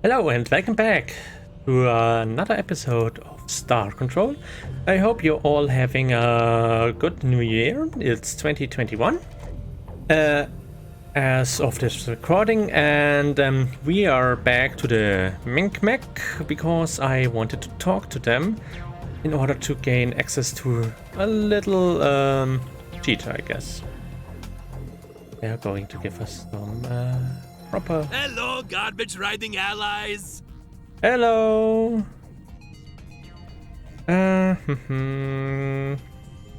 Hello and welcome back to another episode of Star Control. I hope you're all having a good new year. It's 2021 as of this recording, and we are back to the Mink Mech because I wanted to talk to them in order to gain access to a little cheat, I guess. They are going to give us some proper... Hello, garbage-riding allies! Hello! Can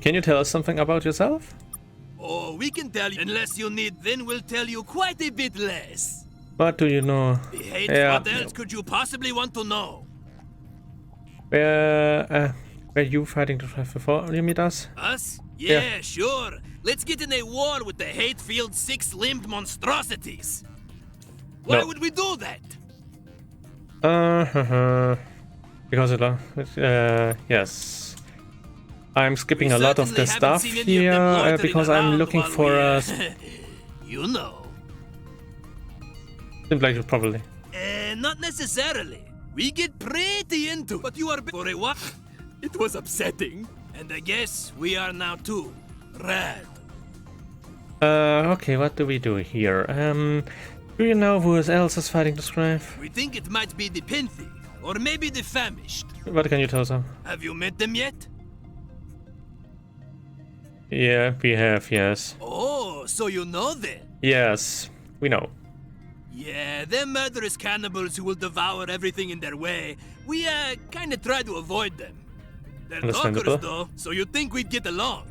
you tell us something about yourself? Oh, we can tell you. Unless you need, then we'll tell you quite a bit less. What do you know? What else could you possibly want to know? Were you fighting the threat before you meet us? Us? Yeah, sure. Let's get in a war with the hate-filled six-limbed monstrosities. Why would we do that? Because yes. I'm skipping a lot of the stuff here because I'm looking for a... You know. Seems like it probably. Not necessarily. We get pretty into, but you are for a what? It was upsetting. And I guess we are now too. Rad. Okay, what do we do here? Do you know who else is fighting the Scribe? We think it might be the Pinthi, or maybe the Phamisht. What can you tell us? Have you met them yet? Yeah, we have, yes. Oh, so you know them? Yes, we know. Yeah, they're murderous cannibals who will devour everything in their way. We, kinda try to avoid them. They're talkers, though, so you'd think we'd get along.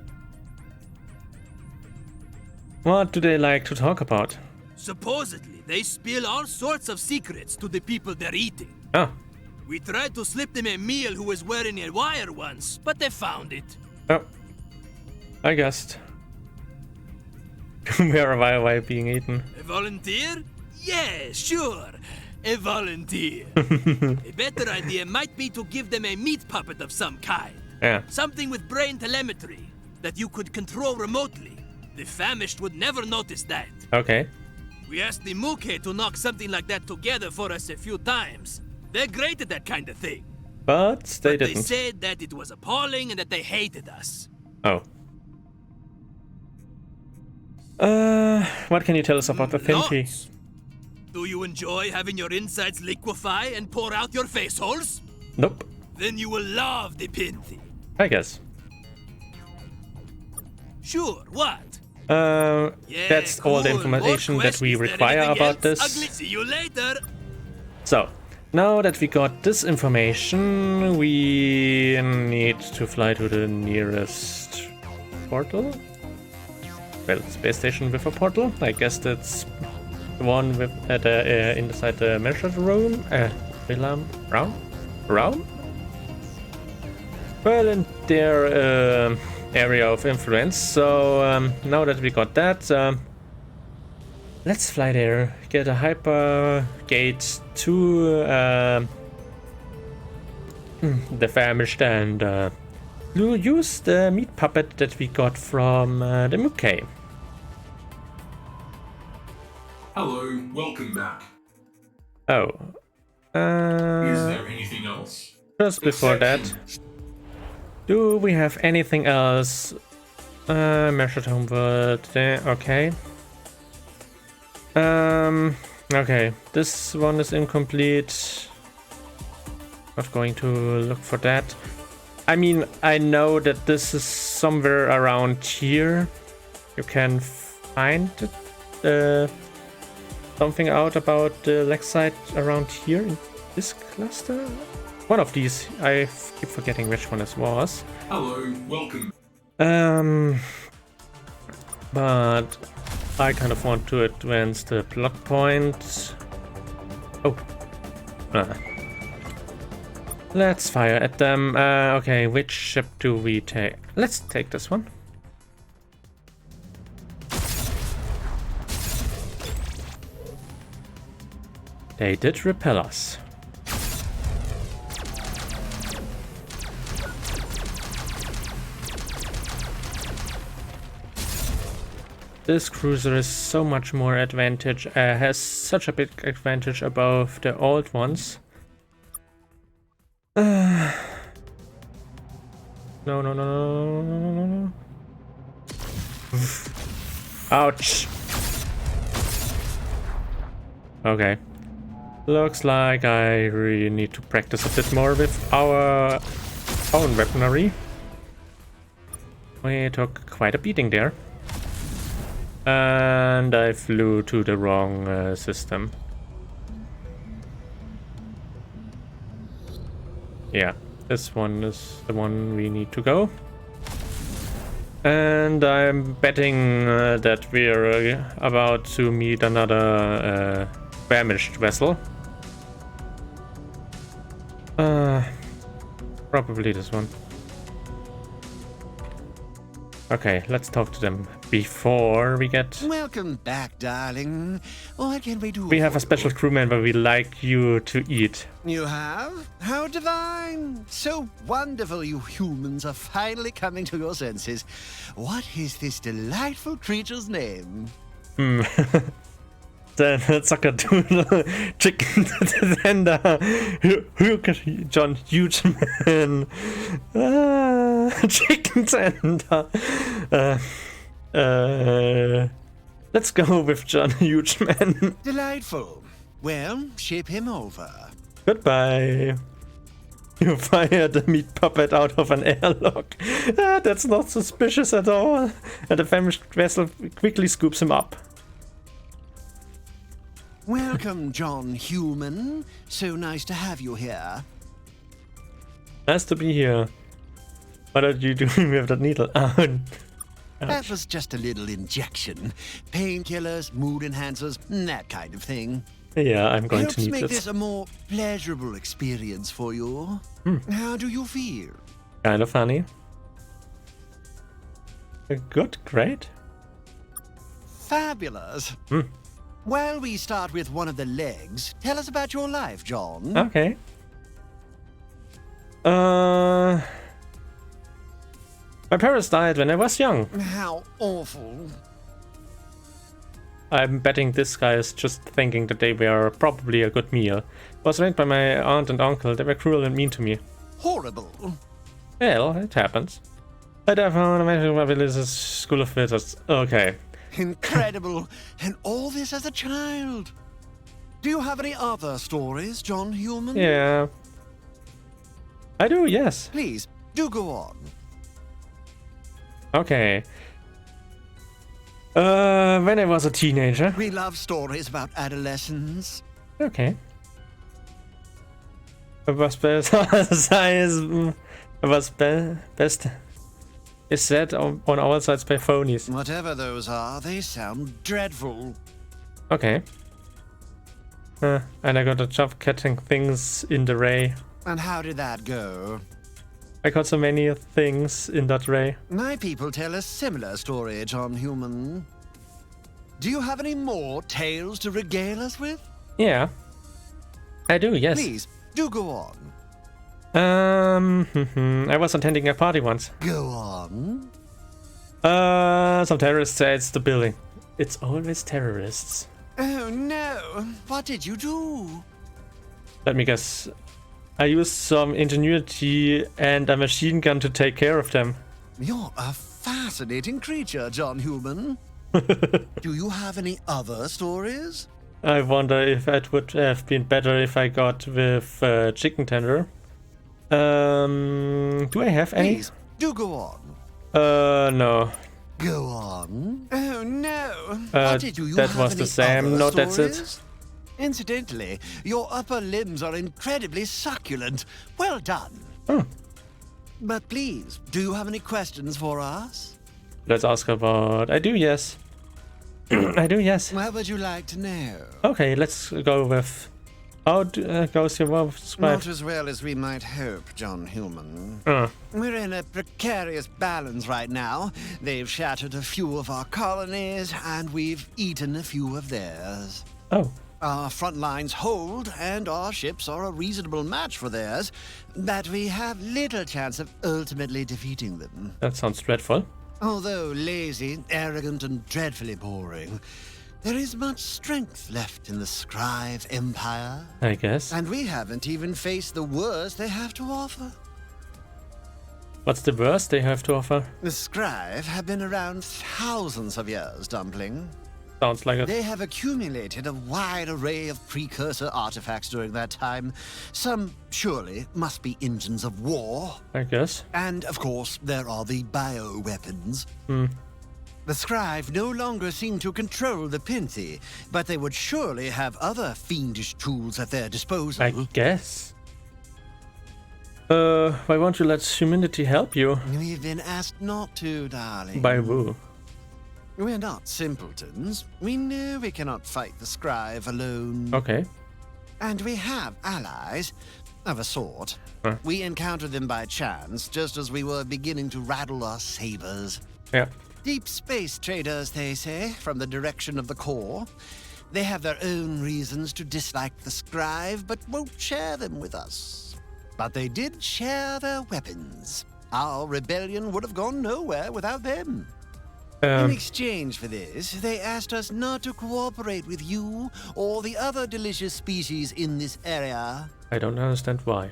What do they like to talk about? Supposedly, they spill all sorts of secrets to the people they're eating. Oh. We tried to slip them a meal who was wearing a wire once, but they found it. Oh. I guessed. Where am I being eaten? A volunteer? Yeah, sure. A volunteer. A better idea might be to give them a meat puppet of some kind. Yeah. Something with brain telemetry that you could control remotely. The Phamisht would never notice that. Okay. We asked the Muke to knock something like that together for us a few times. They're great at that kind of thing. But they didn't. They said that it was appalling and that they hated us. Oh. What can you tell us about the Pinthi? Do you enjoy having your insides liquefy and pour out your face holes? Nope. Then you will love the Pinthi. I guess. Sure, what? That's cool. all the information that we require about this. See you later. So, now that we got this information, we need to fly to the nearest portal. Well, space station with a portal. I guess that's the one with inside the measured room. Round? Well, in their area of influence. So now that we got that, let's fly there. Get a hyper gate to the Phamisht and use the meat puppet that we got from the Muke. Hello, welcome back. Oh. Is there anything else? Just before that, do we have anything else? Measured homeworld there, okay. Okay, this one is incomplete. Not going to look for that. I mean, I know that this is somewhere around here. You can find it, something out about the leg side around here in this cluster. One of these, I keep forgetting which one it was. Hello, welcome. But I kind of want to advance the plot point. Oh. Let's fire at them. Okay, which ship do we take? Let's take this one. They did repel us. this cruiser is so much more has such a big advantage above the old ones. No, no, no, no, no, no, no. Ouch. Okay. Looks like I really need to practice a bit more with our own weaponry. We took quite a beating there. And I flew to the wrong system. Yeah, this one is the one we need to go. And I'm betting that we're about to meet another Phamisht vessel. Probably this one. Okay, let's talk to them before we get... Welcome back, darling. What can we do? We have a special crew member we'd like you to eat. You have? How divine! So wonderful you humans are finally coming to your senses. What is this delightful creature's name? The Zuckerdoodle chicken tender John Hugeman chicken tender. Let's go with John Hugeman. Delightful. Well, ship him over. Goodbye. You fired the meat puppet out of an airlock. That's not suspicious at all. And the famished vessel quickly scoops him up. Welcome, John Human. So nice to have you here. Nice to be here. What are you doing with that needle? That was just a little injection. Painkillers, mood enhancers, that kind of thing. Yeah, I'm going Helps to need make this. this a more pleasurable experience for you. How do you feel? Kind of funny. Good, great. Fabulous. While we start with one of the legs, tell us about your life, John. Okay. My parents died when I was young. How awful. I'm betting this guy is just thinking that they were probably a good meal. Was raised by my aunt and uncle. They were cruel and mean to me. Horrible. Well, it happens. I found a magical abilities school of wizards. Okay. Incredible. And all this as a child. Do you have any other stories, John Human? Yeah. I do, yes. Please, do go on. Okay. When I was a teenager. We love stories about adolescence. Okay. It was best. Best is said on all sides by phonies. Whatever those are, they sound dreadful. Okay. And I got a job catching things in the ray. And how did that go? I got so many things in that ray. My people tell a similar story, John Human. Do you have any more tales to regale us with? Yeah. I do, yes. Please, do go on. I was attending a party once. Go on. Some terrorists said the building. It's always terrorists. Oh no, what did you do? Let me guess. I used some ingenuity and a machine gun to take care of them. You're a fascinating creature, John Human. Do you have any other stories? I wonder if it would have been better if I got with chicken tender. Do I have any? Please, do go on. No. Go on. Oh no. What did you that have was any the same. other No, that's stories? it. Incidentally, your upper limbs are incredibly succulent. Well done. But please, do you have any questions for us? Let's ask about... I do, yes. I do, yes. What would you like to know? Okay, let's go with... How goes your wolf scribe? Not as well as we might hope, John Human. Uh, We're in a precarious balance right now. They've shattered a few of our colonies, and we've eaten a few of theirs. oh, Our front lines hold, and our ships are a reasonable match for theirs, but we have little chance of ultimately defeating them. that sounds dreadful. Although lazy, arrogant, and dreadfully boring, there is much strength left in the Scribe Empire. I guess. And we haven't even faced the worst they have to offer. What's the worst they have to offer? The Scribe have been around thousands of years, Dumpling. Sounds like it. They have accumulated a wide array of precursor artifacts during that time. Some, surely, must be engines of war. I guess. And, of course, there are the bioweapons. Hmm. The Scribe no longer seem to control the Pinthi, but they would surely have other fiendish tools at their disposal. I guess. Why won't you let humanity help you? We've been asked not to, darling. By who? We're not simpletons. We know we cannot fight the Scribe alone. Okay. And we have allies, of a sort. Huh. We encountered them by chance, just as we were beginning to rattle our sabers. Yeah. Deep space traders, they say, from the direction of the core. They have their own reasons to dislike the Scribe, but won't share them with us. But they did share their weapons. Our rebellion would have gone nowhere without them. In exchange for this, they asked us not to cooperate with you or the other delicious species in this area. I don't understand why.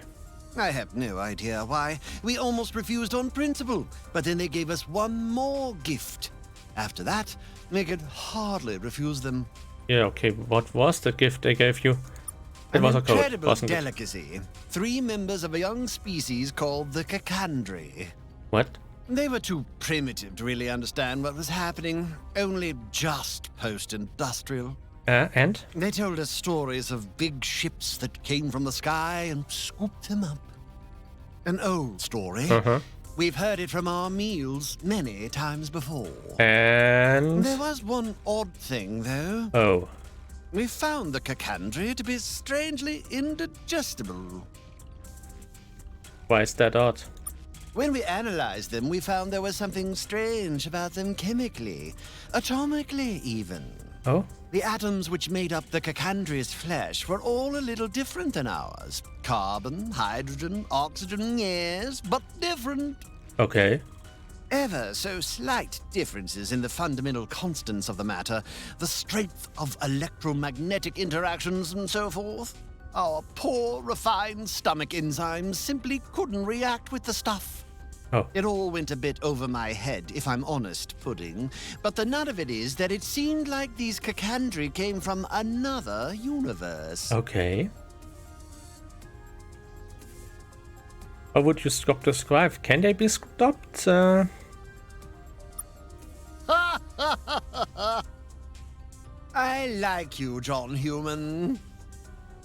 I have no idea why. We almost refused on principle, but then they gave us one more gift. After that, we could hardly refuse them. Yeah, okay. What was the gift they gave you? It was a code, incredible wasn't it? delicacy. 3 members of a young species called the Cacandri. What? They were too primitive to really understand what was happening, only just post-industrial. And? They told us stories of big ships that came from the sky and scooped them up. An old story. Uh-huh. We've heard it from our meals many times before. And? There was one odd thing, though. Oh. We found the Cacandri to be strangely indigestible. Why is that odd? When we analyzed them, we found there was something strange about them chemically, atomically even. Oh? The atoms which made up the Cacandri's flesh were all a little different than ours. Carbon, hydrogen, oxygen, yes, but different. Okay. Ever so slight differences in the fundamental constants of the matter, the strength of electromagnetic interactions and so forth. Our poor, refined stomach enzymes simply couldn't react with the stuff. Oh. It all went a bit over my head, if I'm honest, Pudding. But the nut of it is that it seemed like these Cacandri came from another universe. Okay. How would you stop the Scribe? Can they be stopped? I like you, John Human.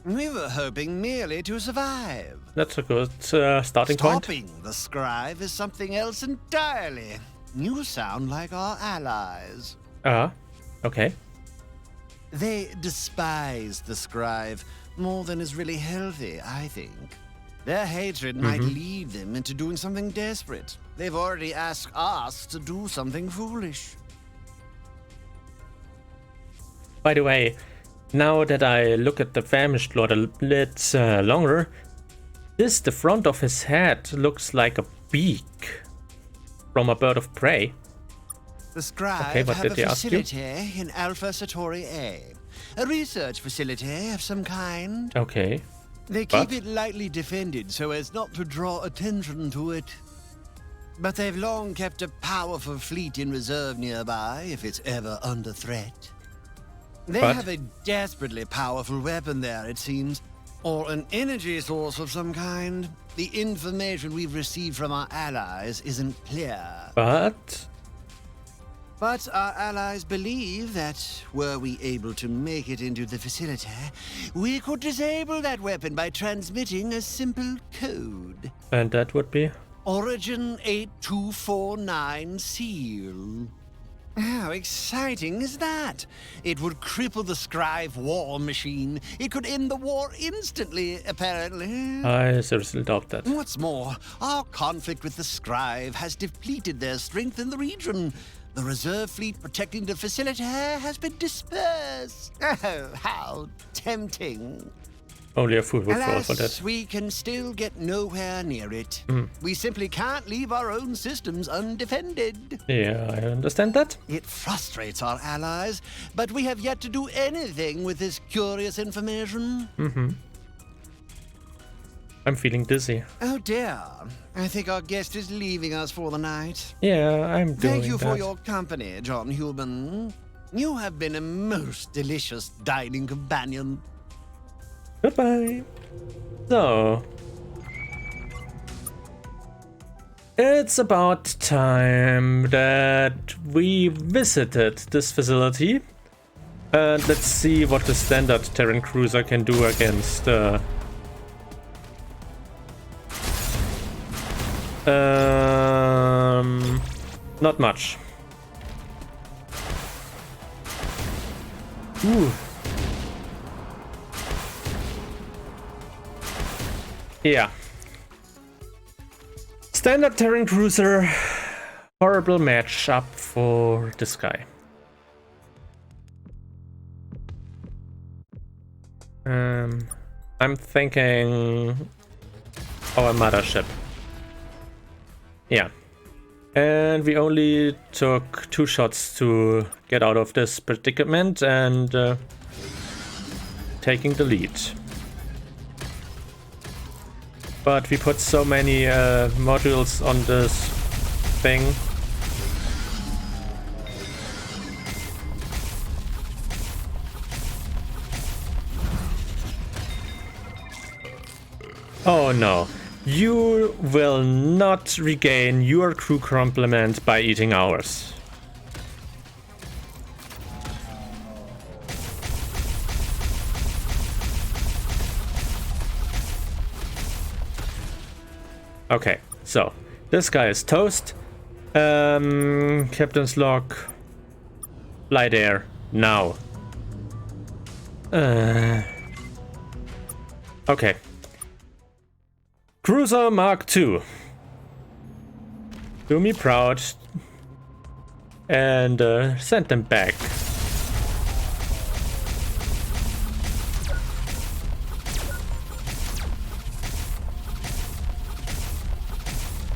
We were hoping merely to survive. That's a good starting point. Stopping the Scribe is something else entirely. You sound like our allies. Okay. They despise the Scribe more than is really healthy, I think. Their hatred might lead them into doing something desperate. They've already asked us to do something foolish. By the way, now that I look at the Phamisht Lord a bit longer, the front of his head looks like a beak from a bird of prey. The Scribe Okay, what have did a they ask you? facility in Alpha Satori A. A research facility of some kind. Okay. They keep But? it lightly defended so as not to draw attention to it. But they've long kept a powerful fleet in reserve nearby if it's ever under threat. They But? have a desperately powerful weapon there, it seems. Or an energy source of some kind. The information we've received from our allies isn't clear. But But our allies believe that, were we able to make it into the facility, we could disable that weapon by transmitting a simple code. and that would be Origin 8249 seal. How exciting is that? It would cripple the Scribe war machine. It could end the war instantly, apparently. I seriously doubt that. What's more, our conflict with the Scribe has depleted their strength in the region. The reserve fleet protecting the facility has been dispersed. Oh, how tempting. Only a fool would fall Alas, for that. we can still get nowhere near it. We simply can't leave our own systems undefended. Yeah, I understand that. It frustrates our allies, but we have yet to do anything with this curious information. I'm feeling dizzy. Oh dear. I think our guest is leaving us for the night. Yeah, I'm doing Thank you that. for your company, John Human. You have been a most delicious dining companion. Goodbye. So, it's about time that we visited this facility. And let's see what the standard Terran cruiser can do against not much. Ooh. Yeah. Standard Terran cruiser. Horrible match up for this guy. I'm thinking our mothership. Yeah. And we only took 2 shots to get out of this predicament and taking the lead. But we put so many modules on this thing. Oh no. You will not regain your crew complement by eating ours. Okay, so this guy is toast. Captain's log. Fly there now. Okay. Cruiser Mark II. Do me proud. And send them back.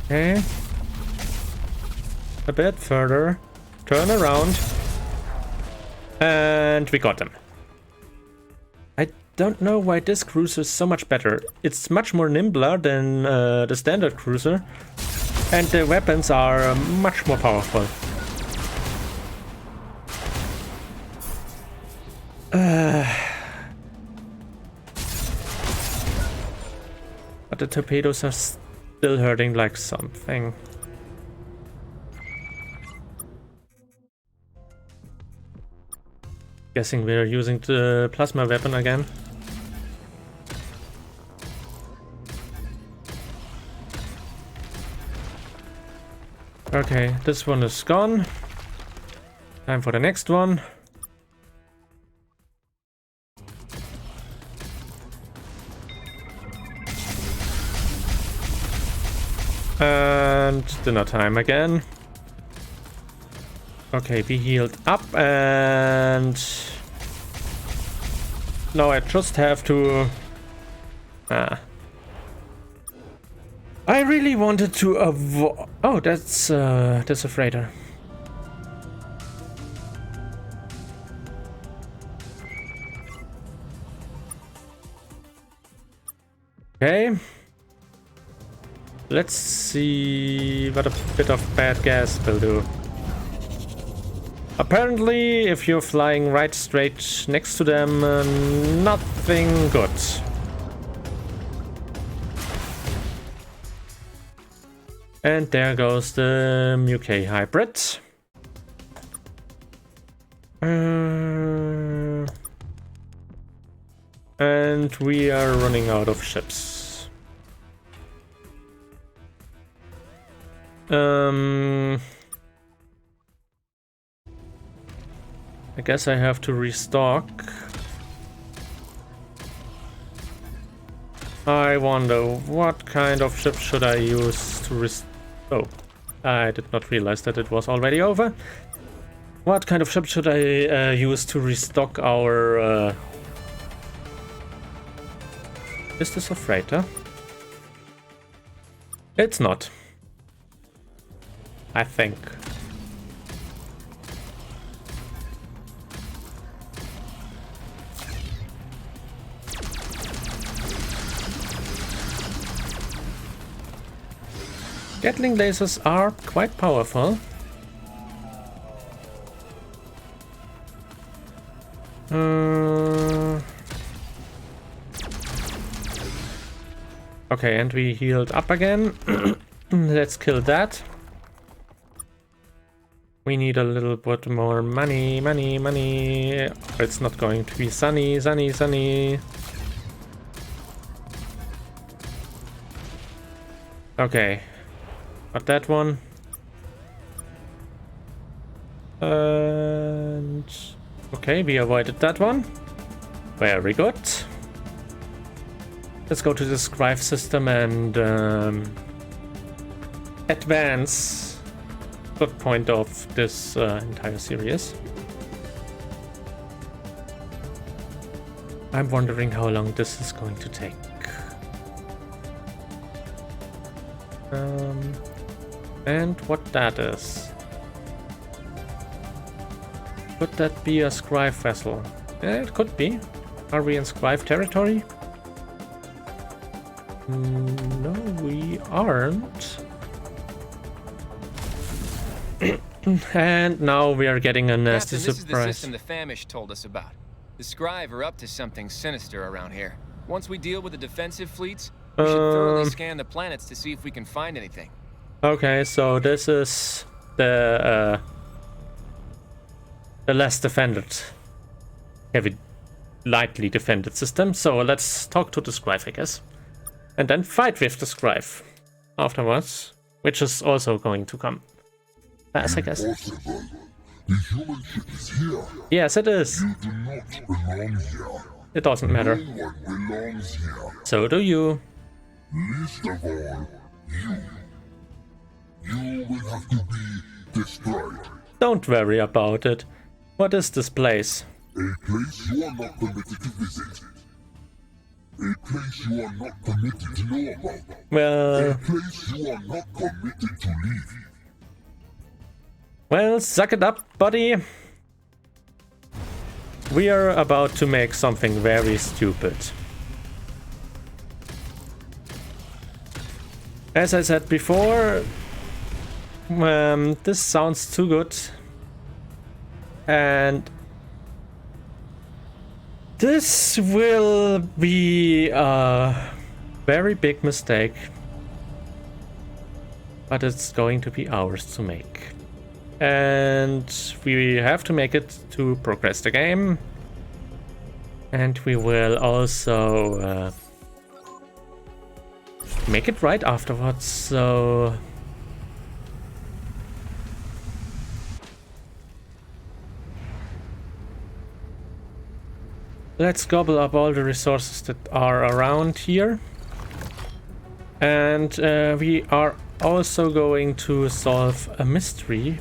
Okay. A bit further. Turn around. And we got them. I don't know why this cruiser is so much better. It's much more nimbler than the standard cruiser. And the weapons are much more powerful. But the torpedoes are still hurting like something. Guessing we're using the plasma weapon again. Okay, this one is gone. Time for the next one. And dinner time again. Okay, we healed up and now I just have to... I really wanted to avoid... Oh, that's a freighter. Okay. Let's see what a bit of bad gas will do. Apparently, if you're flying right straight next to them, nothing good. And there goes the Mu-K hybrid. And we are running out of ships. I guess I have to restock. I wonder what kind of ship should I use to Oh, I did not realize that it was already over. What kind of ship should I use to restock our Is this a freighter? It's not. I think. Gatling lasers are quite powerful. Okay, and we healed up again. Let's kill that. We need a little bit more money. It's not going to be sunny. Okay. Got that one. And okay, we avoided that one. Very good. Let's go to the scribe system and advance the point of this entire series. I'm wondering how long this is going to take. And what that is. Could that be a scribe vessel? Yeah, it could be. Are we in scribe territory? No, we aren't. And now we are getting a nasty Captain, surprise. This is the system the Phamisht told us about. The Scribe are up to something sinister around here. Once we deal with the defensive fleets, we should thoroughly scan the planets to see if we can find anything. Okay, so this is the less defended, lightly defended system. So let's talk to the Scribe, I guess. And then fight with the Scribe afterwards, which is also going to come. As I guess. Impossible. The human ship is here. Yes, it is. You do not belong here. It doesn't matter. No one belongs here. So do you. Least of all, you. You will have to be destroyed. Don't worry about it. What is this place? A place you are not permitted to visit. A place you are not permitted to know about. Well, A place you are not permitted to leave. well, suck it up, buddy. We are about to make something very stupid. As I said before, this sounds too good. And this will be a very big mistake. But it's going to be ours to make. And we have to make it to progress the game. And we will also make it right afterwards, so... let's gobble up all the resources that are around here. And we are also going to solve a mystery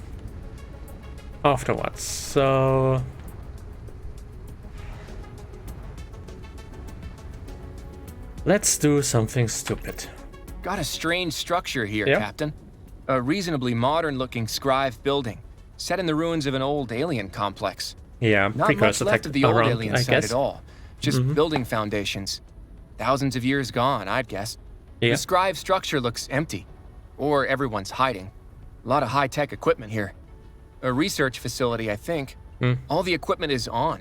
afterwards, so... let's do something stupid. Got a strange structure here, Yep. Captain. A reasonably modern-looking scribe building, set in the ruins of an old alien complex. Yeah, Not because much left of the old around, alien I site guess. at all. Just building foundations. Thousands of years gone, I'd guess. Yeah. The scribe structure looks empty. Or everyone's hiding. A lot of high-tech equipment here. A research facility, I think. All the equipment is on.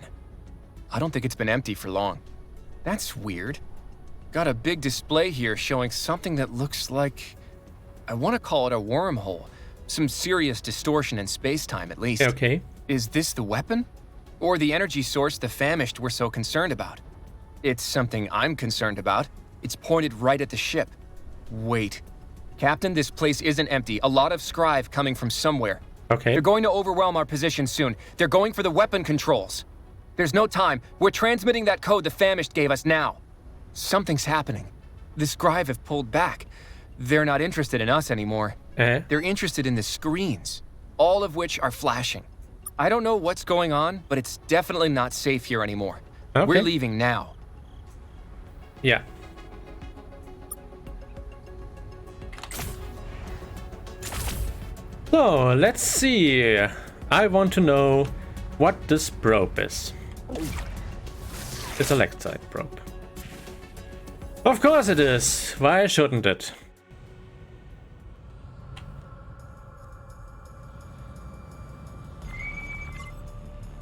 I don't think it's been empty for long. That's weird. Got a big display here showing something that looks like... I want to call it a wormhole. Some serious distortion in space-time, at least. Okay. Is this the weapon? Or the energy source the Phamisht were so concerned about? It's something I'm concerned about. It's pointed right at the ship. Wait. Captain, this place isn't empty. A lot of scribe coming from somewhere. Okay. They're going to overwhelm our position soon. They're going for the weapon controls. There's no time. We're transmitting that code the Phamisht gave us now. Something's happening. The scribe have pulled back. They're not interested in us anymore. They're interested in the screens, all of which are flashing. I don't know what's going on, but it's definitely not safe here anymore. Okay. We're leaving now. Yeah. So, let's see. I want to know what this probe is. It's a left-side probe. Of course it is. Why shouldn't it?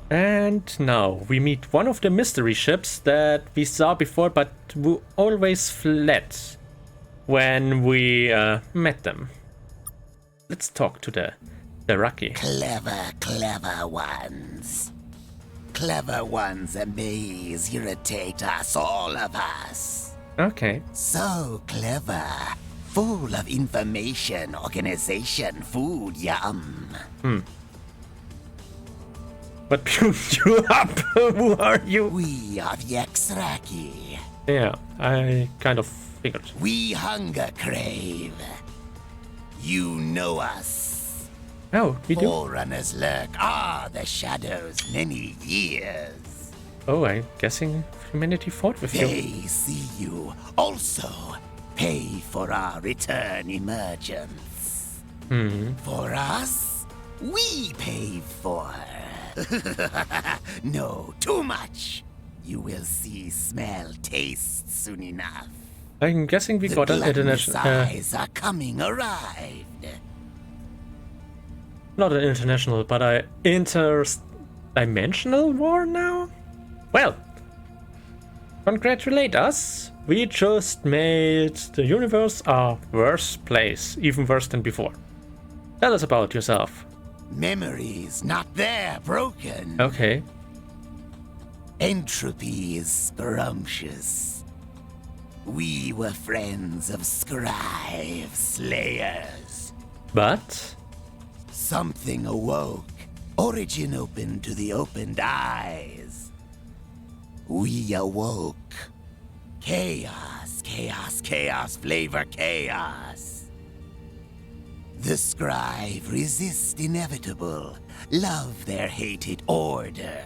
And now we meet one of the mystery ships that we saw before, but who always fled when we met them. Let's talk to the Raki. Clever ones. Clever ones amaze, irritate us, all of us. Okay. So clever. Full of information, organization, food, yum. But you up? Who are you? We are the Exraki. Yeah, I kind of figured. We hunger crave. You know us. Oh, we do? Forerunners lurk. The shadows many years. Oh, I'm guessing humanity fought with you. They see you. Also, pay for our return emergence. For us, we pay for. No, too much. You will see, smell, taste soon enough. I'm guessing we got an international... eyes are coming arrived. Not an international, but an interdimensional war now? Well, congratulate us. We just made the universe a worse place, even worse than before. Tell us about yourself. Memories not there, broken. Okay. Entropy is scrumptious. We were friends of scribe slayers. But? Something awoke. Origin opened to the opened eyes. We awoke. Chaos, chaos, chaos, flavor chaos. The scribe resist inevitable. Love their hated order.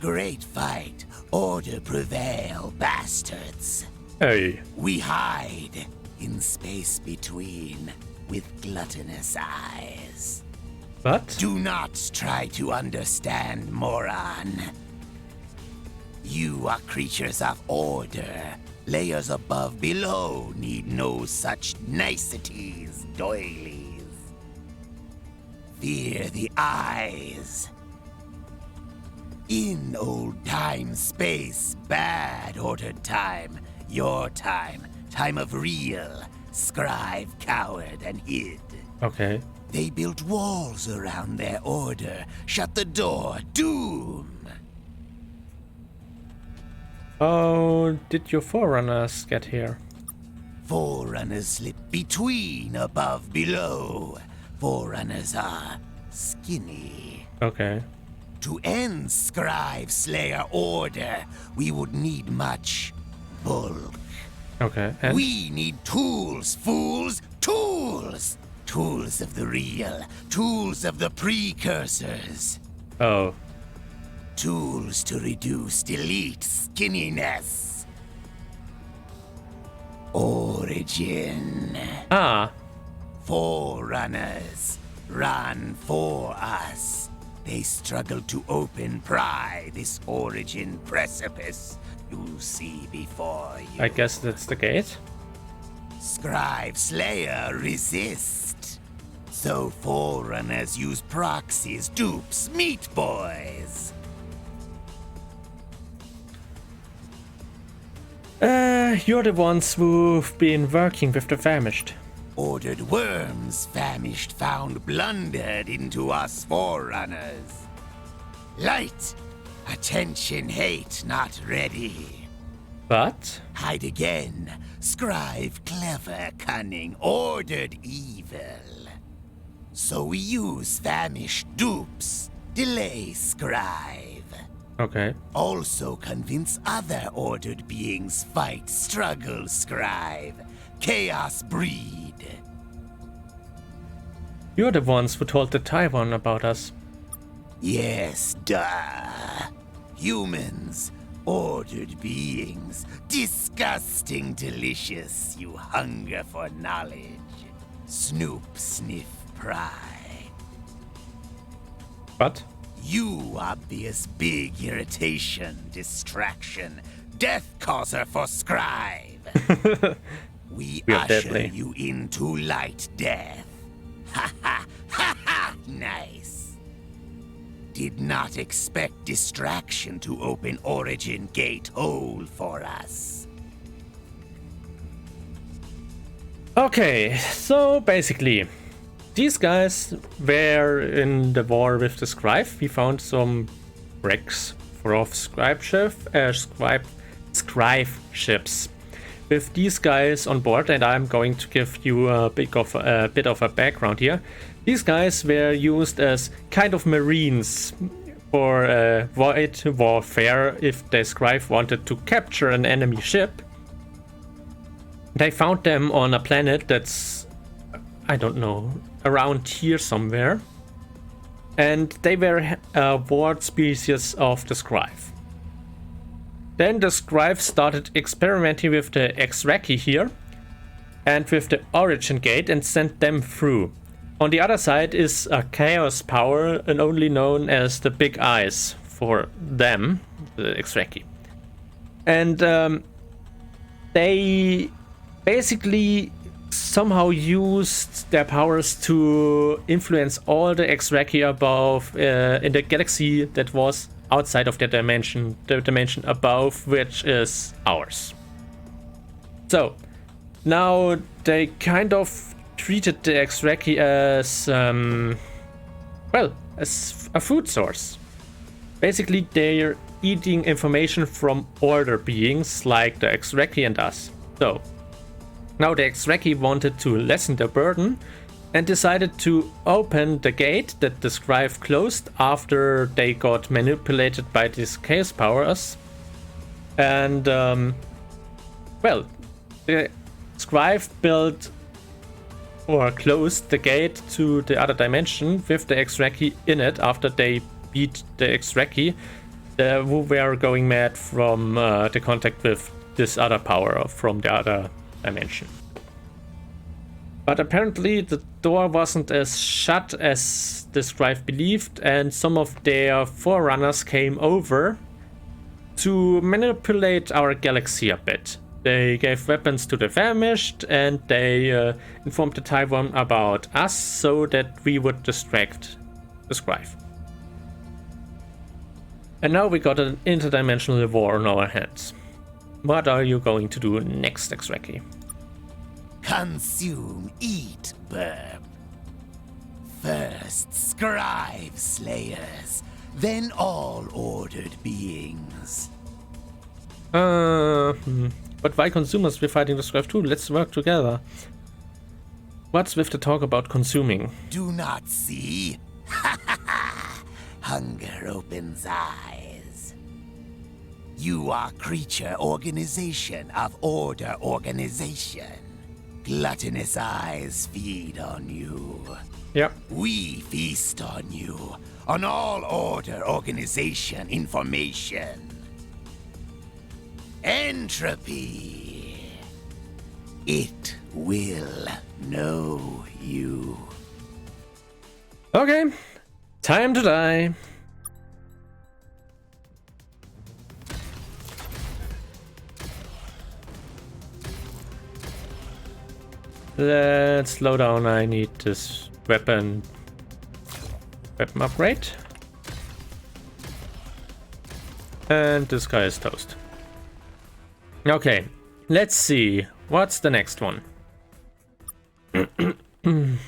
Great fight. Order prevail, bastards. Hey. We hide in space between with gluttonous eyes. But? Do not try to understand, moron. You are creatures of order. Layers above, below need no such niceties, doilies. Fear the eyes. In old time, space, bad ordered time, your time, time of real, scribe, coward, and hid. Okay. They built walls around their order, shut the door, doom. How did your forerunners get here? Forerunners slip between, above, below. Forerunners are skinny. Okay. To end Scribe Slayer order, we would need much bulk. Okay, and? We need tools, fools, tools! Tools of the real, tools of the precursors. Oh. Tools to reduce, delete skinniness. Origin. Ah. Forerunners run for us. They struggle to open, pry this origin precipice you see before you. I guess that's the gate. Scribe Slayer resist. So Forerunners use proxies, dupes, meat boys. You're the ones who've been working with the Phamisht. Ordered worms, Phamisht found blundered into us Forerunners. Light, attention, hate, not ready. But? Hide again, scribe, clever, cunning, ordered evil. So we use Phamisht dupes, delay scribe. Okay. Also convince other ordered beings fight, struggle, scribe, chaos breed. You're the ones who told the Taiwan about us. Yes, duh. Humans, ordered beings, disgusting delicious, you hunger for knowledge. Snoop, sniff, pry. What? You obvious big irritation, distraction, death causer for Scribe. We are usher deadly. you into light death. Ha ha ha ha! Nice. Did not expect distraction to open Origin Gate hole for us. Okay, so basically, these guys were in the war with the Scribe. We found some wrecks of Scribe ships with these guys on board, and I'm going to give you a bit of a background here. These guys were used as kind of marines for void warfare if the Scribe wanted to capture an enemy ship. They found them on a planet that's, I don't know, around here somewhere. And they were a ward species of the Scribe. Then the Scribe started experimenting with the X-Raki here and with the Origin Gate and sent them through. On the other side is a Chaos Power, and only known as the Big Eyes for them, the X-Raki. And they basically somehow used their powers to influence all the X-Raki above in the galaxy that was outside of their dimension, the dimension above which is ours. So now they kind of treated the X-Raki as as a food source. Basically, they're eating information from older beings like the X-Raki and us. So now the X-Raki wanted to lessen their burden and decided to open the gate that the Scribe closed after they got manipulated by these chaos powers. And the Scribe built or closed the gate to the other dimension with the X-Raki in it after they beat the X-Raki who were going mad from the contact with this other power from the other dimension. But apparently the door wasn't as shut as the Scribe believed, and some of their forerunners came over to manipulate our galaxy a bit. They gave weapons to the Phamisht, and they informed the Taiwan about us so that we would distract the Scribe. And now we got an interdimensional war on our hands. What are you going to do next, X-Raki? Consume, eat, burp. First, Scribe Slayers, then all ordered beings. But why consumers? We're fighting the Scribe too. Let's work together. What's with the talk about consuming? Do not see? Hunger opens eyes. You are creature organization of order organization. Gluttonous eyes feed on you. Yep. We feast on you, on all order organization information. Entropy. It will know you. Okay, time to die. Let's slow down. I need this weapon upgrade. And this guy is toast. Okay, let's see. What's the next one?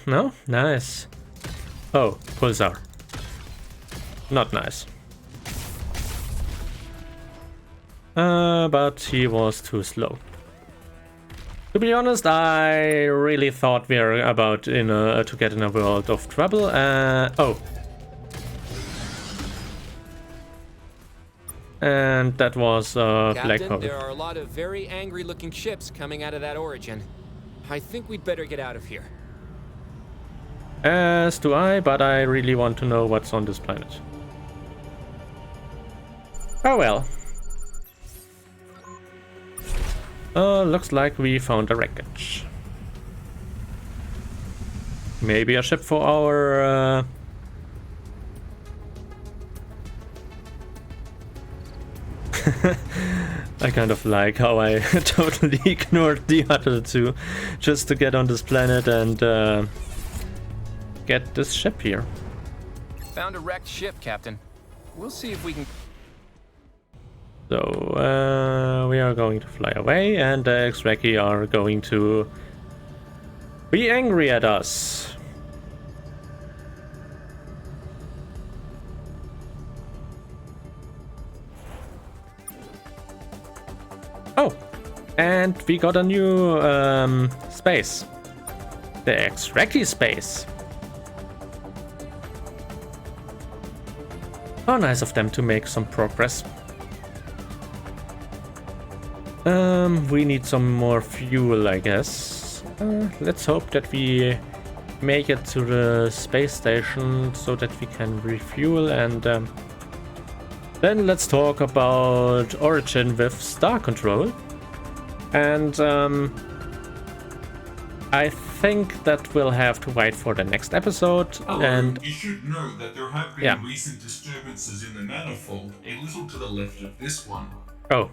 No? Nice. Oh, Pulsar. Not nice. But he was too slow. To be honest, I really thought we were about to get in a world of trouble. Oh. And that was black Captain, hole. there are a lot of very angry-looking ships coming out of that origin. I think we'd better get out of here. As do I, but I really want to know what's on this planet. Oh well. Looks like we found a wreckage. Maybe a ship for our... I kind of like how I totally ignored the other two just to get on this planet and get this ship here. Found a wrecked ship, Captain. We'll see if we can... So, we are going to fly away, and the X-Reki are going to be angry at us. Oh, and we got a new space. The X-Reki space. Oh, nice of them to make some progress. We need some more fuel, I guess. Let's hope that we make it to the space station so that we can refuel, and then let's talk about Origin with Star Control. And I think that we'll have to wait for the next episode. Hello, and you should know that there have been recent disturbances in the manifold a little to the left of this one. Oh.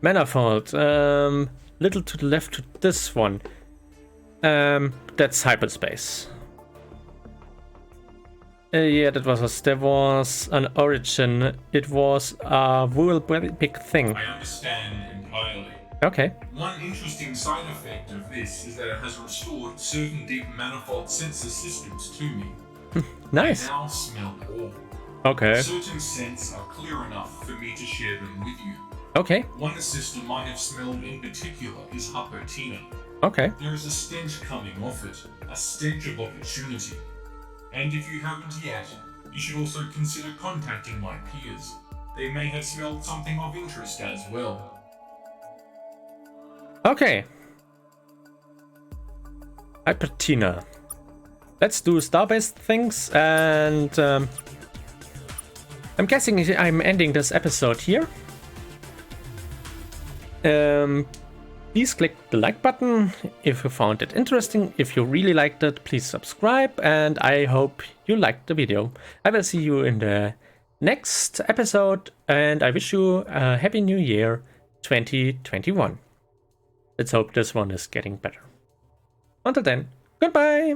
Manifold, little to the left to this one. That's hyperspace. Yeah, there was an origin. It was a real big thing. I understand entirely. Okay. One interesting side effect of this is that it has restored certain deep manifold sensor systems to me. Nice. I now smell all. Okay. Certain scents are clear enough for me to share them with you. Okay. One system I have smelled in particular is Hapertina. Okay. There is a stench coming off it, a stench of opportunity. And if you haven't yet, you should also consider contacting my peers. They may have smelled something of interest as well. Okay. Hypertina. Let's do star-based things, and I'm guessing I'm ending this episode here. Please click the like button if you found it interesting. If you really liked it, please subscribe, and I hope you liked the video. I will see you in the next episode, and I wish you a happy new year 2021. Let's hope this one is getting better. Until then, goodbye!